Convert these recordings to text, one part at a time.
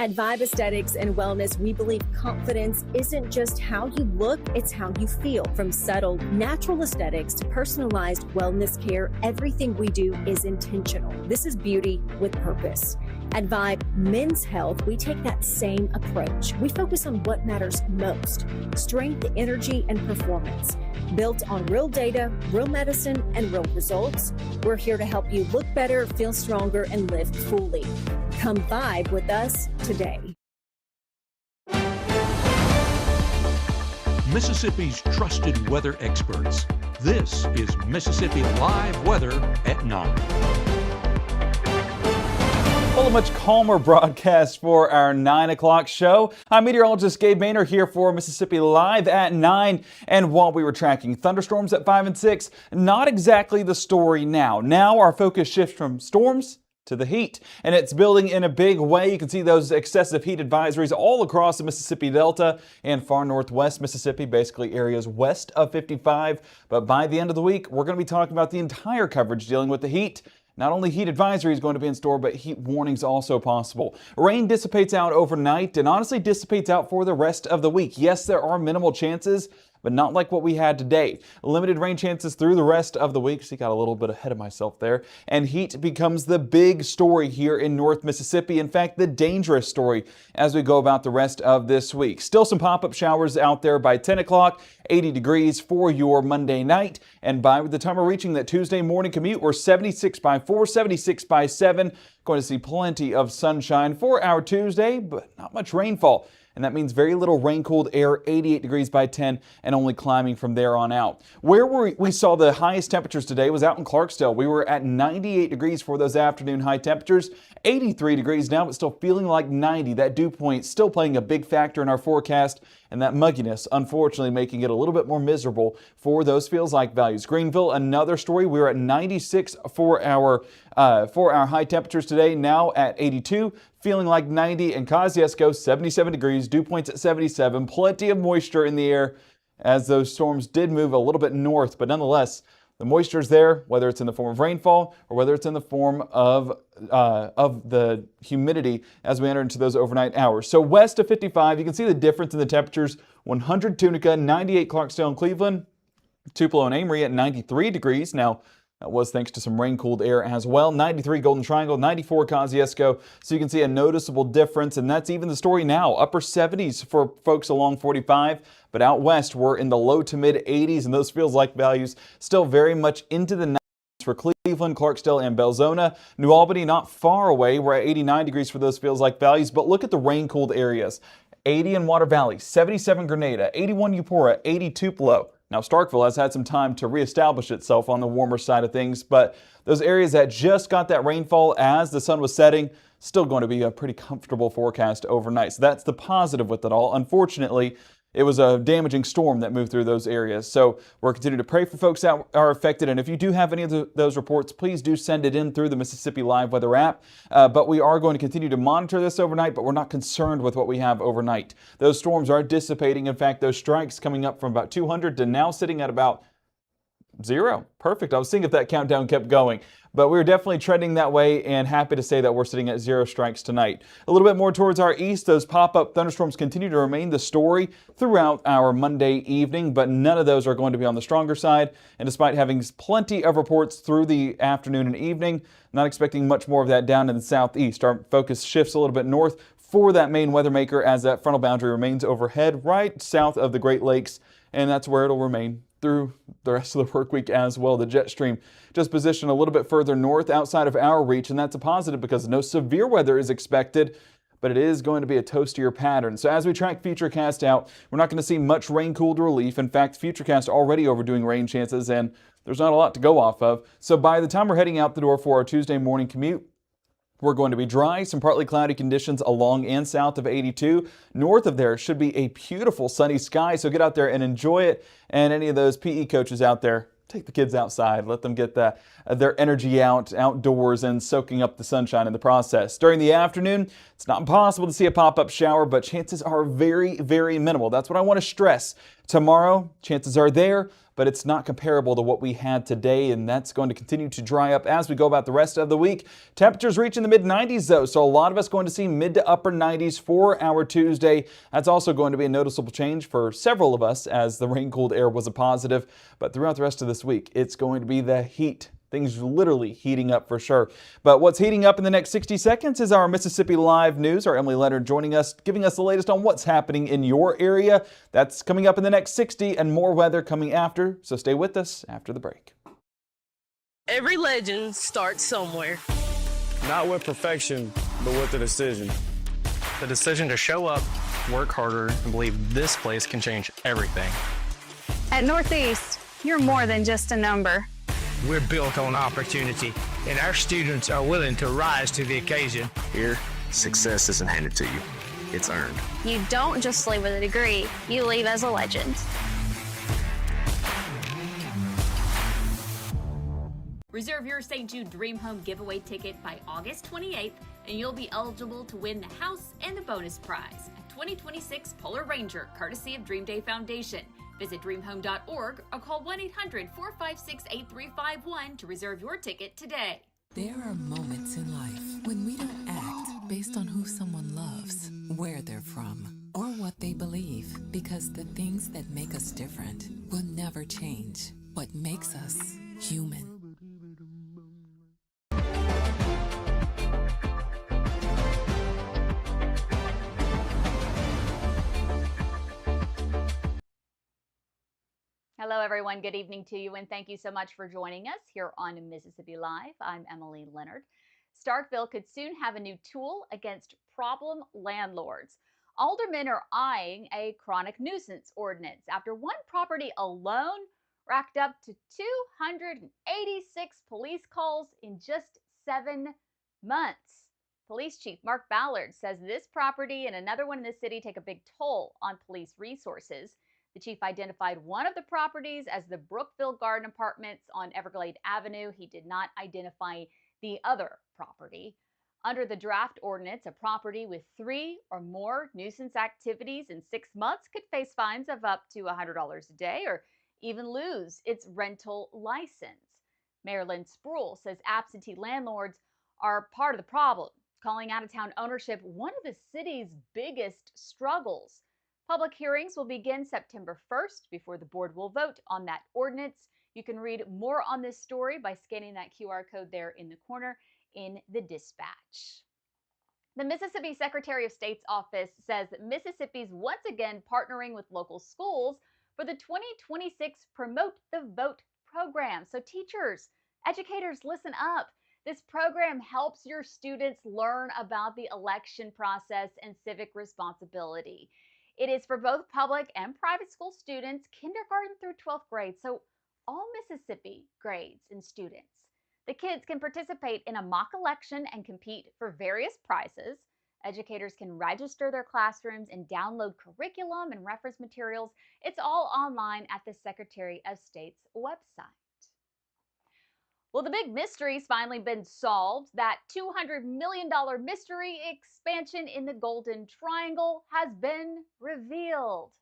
At Vibe Aesthetics and Wellness, we believe confidence isn't just how you look, it's how you feel. From subtle, natural aesthetics to personalized wellness care, everything we do is intentional. This is beauty with purpose. At Vibe Men's Health, we take that same approach. We focus on what matters most: strength, energy, and performance. Built on real data, real medicine, and real results, we're here to help you look better, feel stronger, and live fully. Come vibe with us today. Mississippi's trusted weather experts. This is Mississippi Live Weather at 9. Well, a much calmer broadcast for our 9 o'clock show. I'm meteorologist Gabe Maynor here for Mississippi Live at 9. And while we were tracking thunderstorms at 5 and 6, not exactly the story now. Now our focus shifts from storms to the heat, and it's building in a big way. You can see those excessive heat advisories all across the Mississippi Delta and far northwest Mississippi, basically areas west of 55. But by the end of the week, we're going to be talking about the entire coverage dealing with the heat. Not only heat advisory is going to be in store, but heat warnings also possible. Rain dissipates out overnight and honestly dissipates out for the rest of the week. Yes, there are minimal chances, but not like what we had today. Limited rain chances through the rest of the week. See, got a little bit ahead of myself there. And heat becomes the big story here in North Mississippi. In fact, the dangerous story as we go about the rest of this week. Still some pop-up showers out there by 10 o'clock, 80 degrees for your Monday night. And by the time we're reaching that Tuesday morning commute, we're 76 by 4, 76 by 7. Going to see plenty of sunshine for our Tuesday, but not much rainfall. And that means very little rain-cooled air, 88 degrees by 10, and only climbing from there on out. Where we saw the highest temperatures today was out in Clarksdale. We were at 98 degrees for those afternoon high temperatures, 83 degrees now, but still feeling like 90. That dew point still playing a big factor in our forecast, and that mugginess, unfortunately, making it a little bit more miserable for those feels-like values. Greenville, another story. We were at 96 for our high temperatures today, now at 82. Feeling like 90, and Kosciuszko 77 degrees, dew points at 77, plenty of moisture in the air as those storms did move a little bit north, but nonetheless, the moisture is there, whether it's in the form of rainfall or whether it's in the form of the humidity as we enter into those overnight hours. So west of 55, you can see the difference in the temperatures. 100 Tunica, 98 Clarksdale and Cleveland, Tupelo and Amory at 93 degrees. Now, that was thanks to some rain-cooled air as well. 93 Golden Triangle, 94 Kosciuszko. So you can see a noticeable difference, and that's even the story now. Upper 70s for folks along 45, but out west we're in the low to mid 80s, and those feels like values still very much into the 90s for Cleveland, Clarksdale, and Belzona. New Albany not far away. We're at 89 degrees for those feels like values, but look at the rain-cooled areas. 80 in Water Valley, 77 Grenada, 81 Eupora, 80 Tupelo. Now, Starkville has had some time to reestablish itself on the warmer side of things, but those areas that just got that rainfall as the sun was setting, still going to be a pretty comfortable forecast overnight. So that's the positive with it all. Unfortunately, it was a damaging storm that moved through those areas. So we're continuing to pray for folks that are affected. And if you do have any of those reports, please do send it in through the Mississippi Live Weather app. But we are going to continue to monitor this overnight, but we're not concerned with what we have overnight. Those storms are dissipating. In fact, those strikes coming up from about 200 to now sitting at about 0. Perfect. I was seeing if that countdown kept going. But we're definitely trending that way, and happy to say that we're sitting at 0 strikes tonight. A little bit more towards our east, those pop-up thunderstorms continue to remain the story throughout our Monday evening, but none of those are going to be on the stronger side. And despite having plenty of reports through the afternoon and evening, not expecting much more of that down in the southeast. Our focus shifts a little bit north for that main weather maker as that frontal boundary remains overhead right south of the Great Lakes, and that's where it'll remain through the rest of the work week as well. The jet stream just positioned a little bit further north outside of our reach, and that's a positive because no severe weather is expected, but it is going to be a toastier pattern. So as we track Futurecast out, we're not going to see much rain-cooled relief. In fact, Futurecast already overdoing rain chances, and there's not a lot to go off of. So by the time we're heading out the door for our Tuesday morning commute, we're going to be dry, some partly cloudy conditions along and south of 82. North of there should be a beautiful sunny sky, so get out there and enjoy it. And any of those PE coaches out there, take the kids outside, let them get their energy outdoors and soaking up the sunshine in the process. During the afternoon, it's not impossible to see a pop-up shower, but chances are very, very minimal. That's what I want to stress. Tomorrow, chances are there, but it's not comparable to what we had today, and that's going to continue to dry up as we go about the rest of the week. Temperatures reaching the mid-90s though, so a lot of us going to see mid to upper 90s for our Tuesday. That's also going to be a noticeable change for several of us as the rain-cooled air was a positive, but throughout the rest of this week, it's going to be the heat. Things literally heating up for sure. But what's heating up in the next 60 seconds is our Mississippi Live News. Our Emily Leonard joining us, giving us the latest on what's happening in your area. That's coming up in the next 60 and more weather coming after. So stay with us after the break. Every legend starts somewhere. Not with perfection, but with a decision. The decision to show up, work harder, and believe this place can change everything. At Northeast, you're more than just a number. We're built on opportunity, and our students are willing to rise to the occasion. Here, success isn't handed to you, it's earned. You don't just leave with a degree, you leave as a legend. Reserve your St. Jude Dream Home giveaway ticket by August 28th, and you'll be eligible to win the house and the bonus prize, a 2026 Polar Ranger, courtesy of Dream Day Foundation. Visit dreamhome.org or call 1-800-456-8351 to reserve your ticket today. There are moments in life when we don't act based on who someone loves, where they're from, or what they believe, because the things that make us different will never change. What makes us human. Hello, everyone. Good evening to you, and thank you so much for joining us here on Mississippi Live. I'm Emily Leonard. Starkville could soon have a new tool against problem landlords. Aldermen are eyeing a chronic nuisance ordinance after one property alone racked up to 286 police calls in just 7 months. Police Chief Mark Ballard says this property and another one in the city take a big toll on police resources. The chief identified one of the properties as the Brookville Garden Apartments on Everglade Avenue. He did not identify the other property. Under the draft ordinance, a property with 3 or more nuisance activities in 6 months could face fines of up to $100 a day or even lose its rental license. Mayor Lynn Spruill says absentee landlords are part of the problem, calling out-of-town ownership one of the city's biggest struggles. Public hearings will begin September 1st before the board will vote on that ordinance. You can read more on this story by scanning that QR code there in the corner in the dispatch. The Mississippi Secretary of State's office says that Mississippi's once again partnering with local schools for the 2026 Promote the Vote program. So teachers, educators, listen up. This program helps your students learn about the election process and civic responsibility. It is for both public and private school students, kindergarten through 12th grade, so all Mississippi grades and students. The kids can participate in a mock election and compete for various prizes. Educators can register their classrooms and download curriculum and reference materials. It's all online at the Secretary of State's website. Well, the big mystery's finally been solved. That $200 million mystery expansion in the Golden Triangle has been revealed.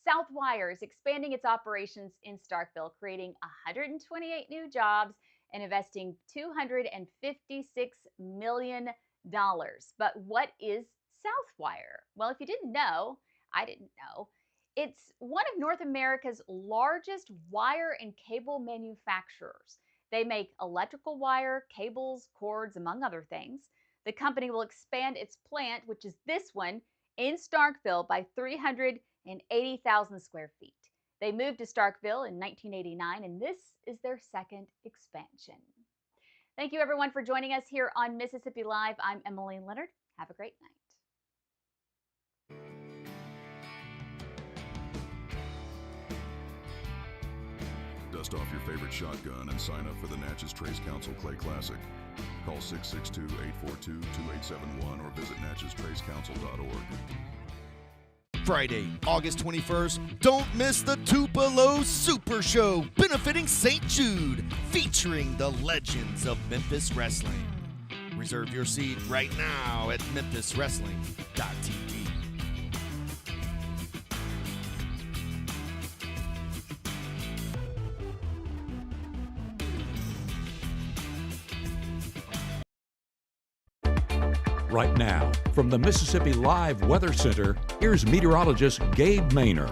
Southwire is expanding its operations in Starkville, creating 128 new jobs and investing $256 million. But what is Southwire? Well, if you didn't know, I didn't know. It's one of North America's largest wire and cable manufacturers. They make electrical wire, cables, cords, among other things. The company will expand its plant, which is this one, in Starkville by 380,000 square feet. They moved to Starkville in 1989, and this is their second expansion. Thank you, everyone, for joining us here on Mississippi Live. I'm Emily Leonard. Have a great night. Dust off your favorite shotgun and sign up for the Natchez Trace Council Clay Classic. Call 662-842-2871 or visit natcheztracecouncil.org. Friday, August 21st, don't miss the Tupelo Super Show benefiting St. Jude, featuring the legends of Memphis Wrestling. Reserve your seat right now at memphiswrestling.tv. right now. From the Mississippi Live Weather Center, here's meteorologist Gabe Maynor.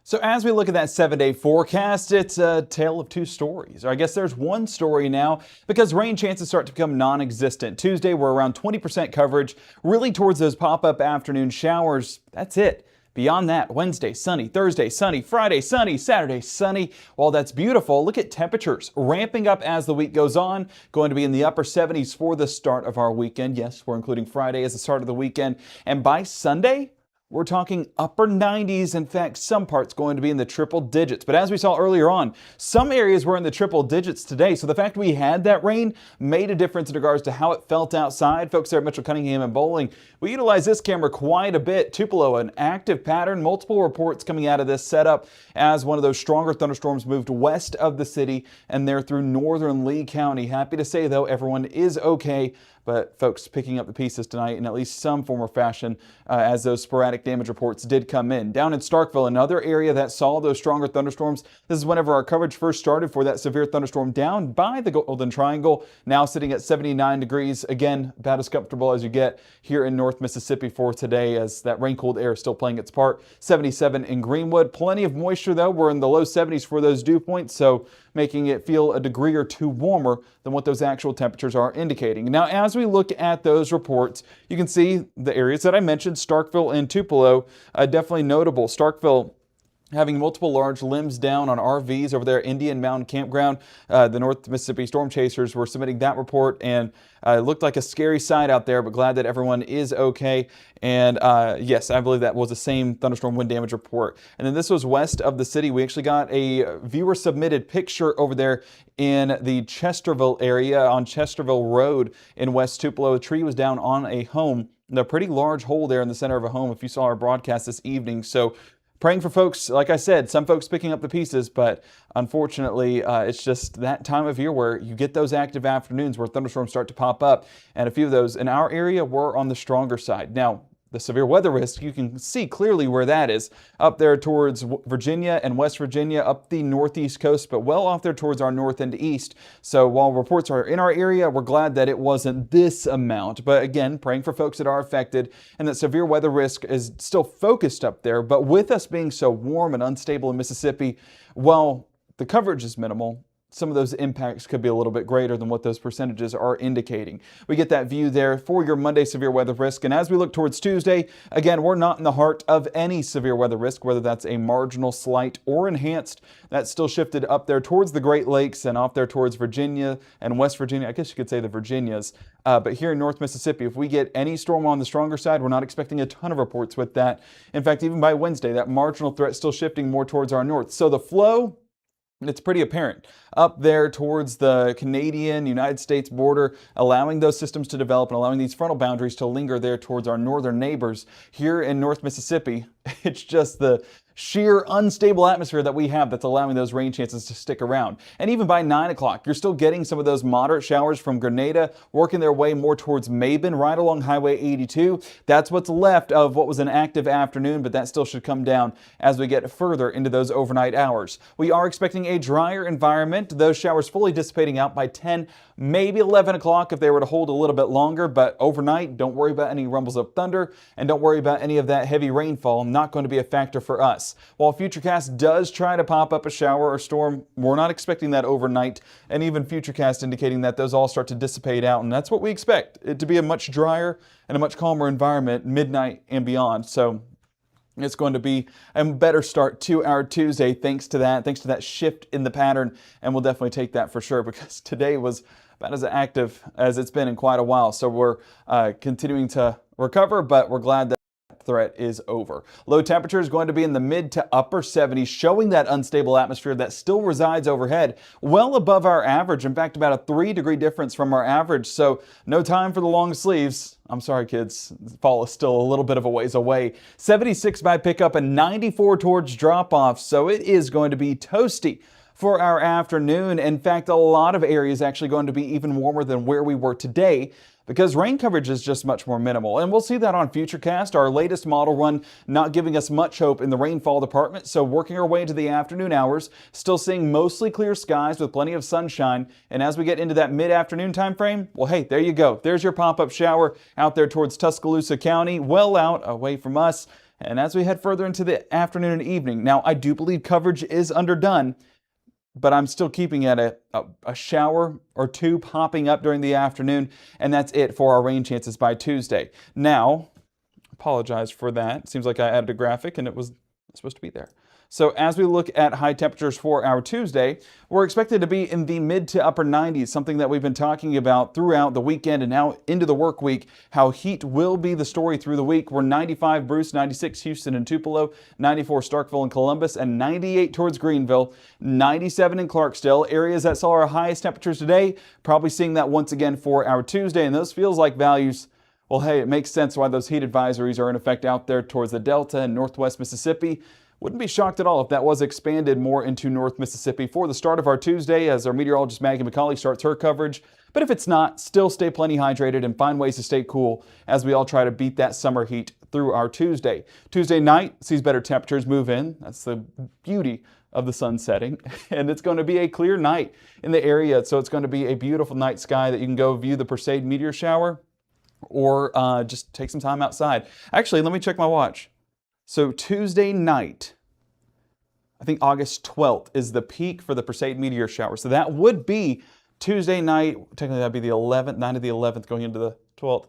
So as we look at that 7-day forecast, it's a tale of two stories. Or I guess there's one story now because rain chances start to become non-existent. Tuesday, we're around 20% coverage, really towards those pop-up afternoon showers. That's it. Beyond that, Wednesday, sunny, Thursday, sunny, Friday, sunny, Saturday, sunny. While that's beautiful, look at temperatures ramping up as the week goes on. Going to be in the upper 70s for the start of our weekend. Yes, we're including Friday as the start of the weekend. And by Sunday, we're talking upper 90s. In fact, some parts going to be in the triple digits. But as we saw earlier on, some areas were in the triple digits today. So the fact we had that rain made a difference in regards to how it felt outside. Folks there at Mitchell Cunningham and Bowling, we utilize this camera quite a bit. Tupelo, an active pattern. Multiple reports coming out of this setup as one of those stronger thunderstorms moved west of the city and there through northern Lee County. Happy to say, though, everyone is okay. But folks picking up the pieces tonight in at least some form or fashion as those sporadic damage reports did come in. Down in Starkville, another area that saw those stronger thunderstorms. This is whenever our coverage first started for that severe thunderstorm down by the Golden Triangle, now sitting at 79 degrees. Again, about as comfortable as you get here in North Mississippi for today as that rain-cooled air is still playing its part. 77 in Greenwood. Plenty of moisture, though. We're in the low 70s for those dew points, so making it feel a degree or two warmer than what those actual temperatures are indicating. Now, as we look at those reports, you can see the areas that I mentioned, Starkville and Tupelo, definitely notable. Starkville having multiple large limbs down on RVs over there, Indian Mountain Campground. The North Mississippi Storm Chasers were submitting that report, and it looked like a scary sight out there, but glad that everyone is okay. And yes, I believe that was the same thunderstorm wind damage report. And then this was west of the city. We actually got a viewer submitted picture over there in the Chesterville area on Chesterville Road in West Tupelo. A tree was down on a home, a pretty large hole there in the center of a home if you saw our broadcast this evening. So praying for folks, like I said, some folks picking up the pieces, but unfortunately, it's just that time of year where you get those active afternoons where thunderstorms start to pop up, and a few of those in our area were on the stronger side. Now, the severe weather risk, you can see clearly where that is, up there towards Virginia and West Virginia, up the northeast coast, but well off there towards our north and east. So while reports are in our area, we're glad that it wasn't this amount. But again, praying for folks that are affected and that severe weather risk is still focused up there. But with us being so warm and unstable in Mississippi, while the coverage is minimal, some of those impacts could be a little bit greater than what those percentages are indicating. We get that view there for your Monday severe weather risk. And as we look towards Tuesday, again, we're not in the heart of any severe weather risk, whether that's a marginal, slight, or enhanced. That's still shifted up there towards the Great Lakes and off there towards Virginia and West Virginia. I guess you could say the Virginias. But here in North Mississippi, if we get any storm on the stronger side, we're not expecting a ton of reports with that. In fact, even by Wednesday, that marginal threat still shifting more towards our north. So the flow, it's pretty apparent up there towards the Canadian-United States border, allowing those systems to develop and allowing these frontal boundaries to linger there towards our northern neighbors. Here in North Mississippi, it's just the sheer unstable atmosphere that we have that's allowing those rain chances to stick around. And even by 9 o'clock, you're still getting some of those moderate showers from Grenada working their way more towards Maben, right along Highway 82. That's what's left of what was an active afternoon, but that still should come down as we get further into those overnight hours. We are expecting a drier environment, those showers fully dissipating out by 10, maybe 11 o'clock if they were to hold a little bit longer, but overnight, don't worry about any rumbles of thunder and don't worry about any of that heavy rainfall. Not going to be a factor for us. While Futurecast does try to pop up a shower or storm, we're not expecting that overnight, and even Futurecast indicating that those all start to dissipate out, and that's what we expect, it to be a much drier and a much calmer environment midnight and beyond. So it's going to be a better start to our Tuesday thanks to that shift in the pattern, and we'll definitely take that for sure because today was about as active as it's been in quite a while. So we're continuing to recover, but we're glad that threat is over. Low temperature is going to be in the mid to upper 70s, showing that unstable atmosphere that still resides overhead, well above our average. In fact, about a 3-degree difference from our average. So no time for the long sleeves. I'm sorry, kids. Fall is still a little bit of a ways away. 76 by pickup and 94 towards drop-off. So it is going to be toasty for our afternoon. In fact, a lot of areas actually going to be even warmer than where we were today, because rain coverage is just much more minimal. And we'll see that on Futurecast, our latest model run, not giving us much hope in the rainfall department. So working our way into the afternoon hours, still seeing mostly clear skies with plenty of sunshine. And as we get into that mid-afternoon time frame, well, hey, there you go. There's your pop-up shower out there towards Tuscaloosa County, well out away from us. And as we head further into the afternoon and evening, now I do believe coverage is underdone, but I'm still keeping at a shower or two popping up during the afternoon, and that's it for our rain chances by Tuesday. Now, apologize for that. It seems like I added a graphic and it was supposed to be there. So as we look at high temperatures for our Tuesday, we're expected to be in the mid to upper 90s, something that we've been talking about throughout the weekend and now into the work week, how heat will be the story through the week. We're 95 Bruce, 96 Houston and Tupelo, 94 Starkville and Columbus, and 98 towards Greenville, 97 in Clarksdale. Areas that saw our highest temperatures today, probably seeing that once again for our Tuesday, and those feels like values. Well, hey, it makes sense why those heat advisories are in effect out there towards the Delta and Northwest Mississippi. Wouldn't be shocked at all if that was expanded more into North Mississippi for the start of our Tuesday as our meteorologist Maggie McCauley starts her coverage. But if it's not, still stay plenty hydrated and find ways to stay cool as we all try to beat that summer heat through our Tuesday. Tuesday night sees better temperatures move in. That's the beauty of the sun setting. And it's going to be a clear night in the area. So it's going to be a beautiful night sky that you can go view the Perseid meteor shower or just take some time outside. Actually, let me check my watch. So Tuesday night, I think August 12th is the peak for the Perseid meteor shower. So that would be Tuesday night. Technically, that'd be the 11th, night of the 11th going into the 12th.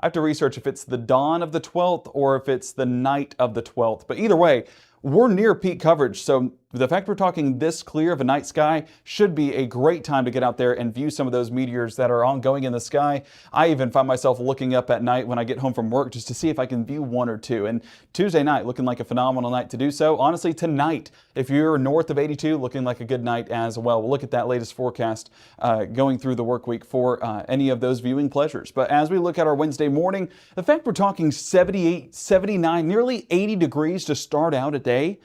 I have to research if it's the dawn of the 12th or if it's the night of the 12th. But either way, we're near peak coverage. So the fact we're talking this clear of a night sky should be a great time to get out there and view some of those meteors that are ongoing in the sky. I even find myself looking up at night when I get home from work just to see if I can view one or two. And Tuesday night looking like a phenomenal night to do so. Honestly, tonight, if you're north of 82, looking like a good night as well. We'll look at that latest forecast going through the work week for any of those viewing pleasures. But as we look at our Wednesday morning, the fact we're talking 78, 79, nearly 80 degrees to start out a day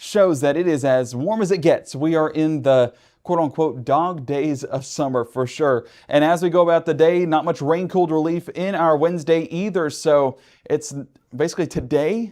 shows that it is as warm as it gets. We are in the quote-unquote dog days of summer for sure. And as we go about the day, not much rain-cooled relief in our Wednesday either. So it's basically today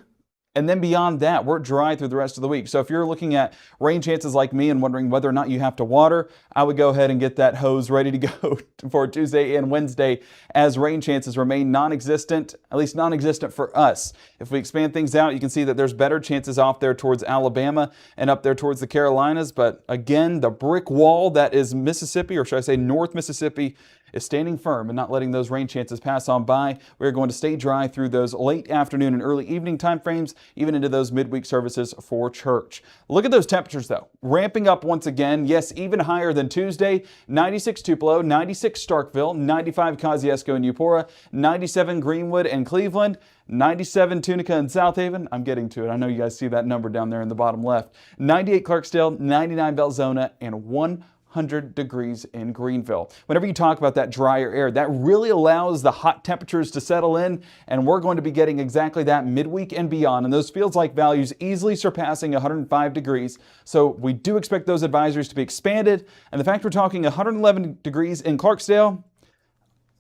and then beyond that, we're dry through the rest of the week. So if you're looking at rain chances like me and wondering whether or not you have to water, I would go ahead and get that hose ready to go for Tuesday and Wednesday as rain chances remain non-existent, at least non-existent for us. If we expand things out, you can see that there's better chances off there towards Alabama and up there towards the Carolinas. But again, the brick wall that is Mississippi, or should I say North Mississippi, is standing firm and not letting those rain chances pass on by. We're going to stay dry through those late afternoon and early evening time frames, even into those midweek services for church. Look at those temperatures though, ramping up once again. Yes, even higher than Tuesday. 96 Tupelo, 96 Starkville, 95 Kosciuszko and Eupora, 97 Greenwood and Cleveland, 97 Tunica and South Haven. I'm getting to it. I know you guys see that number down there in the bottom left. 98 Clarksdale, 99 Belzona, and 100 degrees in Greenville. Whenever you talk about that drier air, that really allows the hot temperatures to settle in, and we're going to be getting exactly that midweek and beyond, and those feels like values easily surpassing 105 degrees. So we do expect those advisories to be expanded, and the fact we're talking 111 degrees in Clarksdale,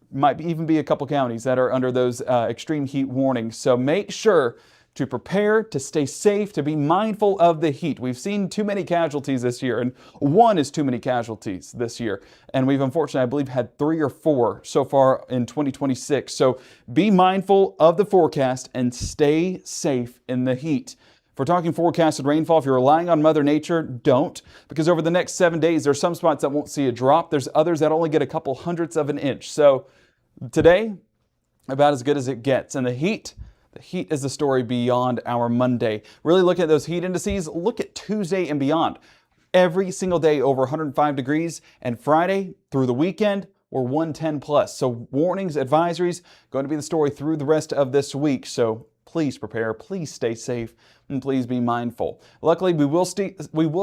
might even be a couple counties that are under those extreme heat warnings. So make sure to prepare, to stay safe, to be mindful of the heat. We've seen too many casualties this year, and one is too many casualties this year. And we've unfortunately, I believe, had 3 or 4 so far in 2026. So be mindful of the forecast and stay safe in the heat. If we're talking forecasted rainfall, if you're relying on Mother Nature, don't. Because over the next 7 days, there's some spots that won't see a drop. There's others that only get a couple hundredths of an inch. So today, about as good as it gets. And the heat is the story beyond our Monday. Really look at those heat indices. Look at Tuesday and beyond. Every single day over 105 degrees. And Friday through the weekend, we're 110 plus. So warnings, advisories, going to be the story through the rest of this week. So please prepare, please stay safe, and please be mindful. Luckily, we will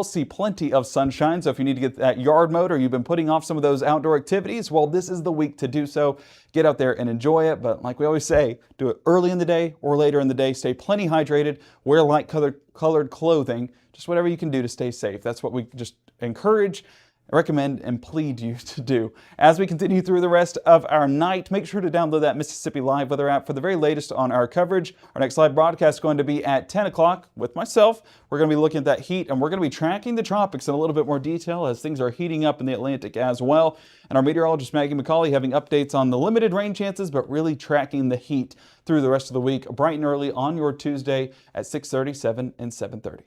see plenty of sunshine, so if you need to get that yard mowed or you've been putting off some of those outdoor activities, well, this is the week to do so. Get out there and enjoy it, but like we always say, do it early in the day or later in the day. Stay plenty hydrated, wear light colored clothing, just whatever you can do to stay safe. That's what we just encourage, recommend, and plead you to do. As we continue through the rest of our night, make sure to download that Mississippi Live Weather app for the very latest on our coverage. Our next live broadcast is going to be at 10 o'clock with myself. We're going to be looking at that heat, and we're going to be tracking the tropics in a little bit more detail as things are heating up in the Atlantic as well. And our meteorologist Maggie McCauley having updates on the limited rain chances, but really tracking the heat through the rest of the week, bright and early on your Tuesday at 6:30, 7, and 7:30.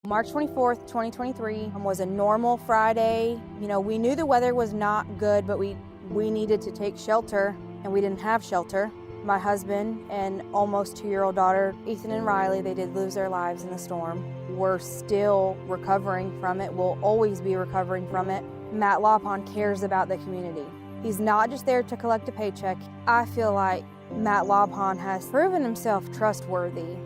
March 24th, 2023 was a normal Friday. You know, we knew the weather was not good, but we needed to take shelter, and we didn't have shelter. My husband and almost 2-year-old daughter, Ethan and Riley, they did lose their lives in the storm. We're still recovering from it. We'll always be recovering from it. Matt Lopon cares about the community. He's not just there to collect a paycheck. I feel like Matt Lopon has proven himself trustworthy.